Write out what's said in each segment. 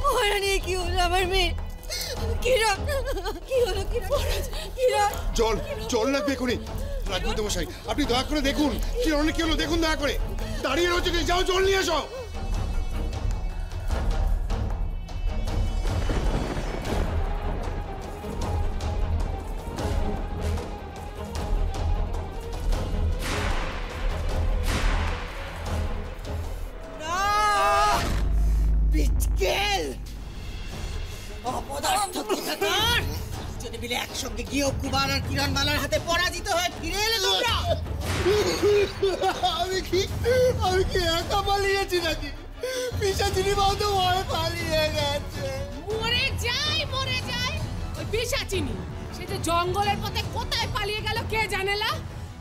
মহারানী কি হলো আমার মেয়ে? জল লাগবে এখনই। রাজপুত মশাই, আপনি দয়া করে দেখুন কিরণের কি হলো, দেখুন দয়া করে। দাঁড়িয়ে রয়েছে, যাও জল নিয়ে আসো। একসঙ্গে গিয়েও কুমার আর কিরণমালার হাতে পরাজিত হয়ে ফিরে এলে তোমরা। আমি কি একা পালিয়েছি নাকি? পিশাচিনী বাবু তো ভয় পালিয়ে গেছে। মরে যায় ওই পিশাচিনী। সে যে জঙ্গলের পথে কোথায় পালিয়ে গেল কে জানেলা?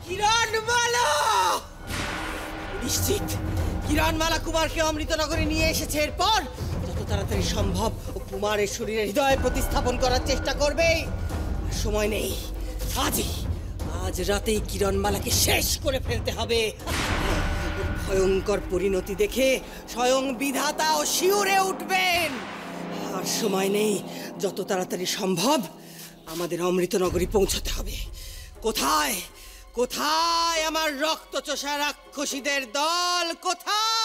কিরণমালা নিশ্চিত কিরণমালা কুমারকে অমৃতনগরে নিয়ে এসেছে। এরপর যত তাড়াতাড়ি সম্ভব ও কুমারের শরীরে হৃদয়ে প্রতিস্থাপন করার চেষ্টা করবে। সময় নেই, আজ রাতেই কিরণমালাকে শেষ করে ফেলতে হবে। ভয়ঙ্কর পরিণতি দেখে স্বয়ং বিধাতা ও শিউরে উঠবেন। আর সময় নেই, যত তাড়াতাড়ি সম্ভব আমাদের অমৃতনগরী পৌঁছাতে হবে। কোথায় আমার রক্তচোষা রাক্ষসীদের দল? কোথায়?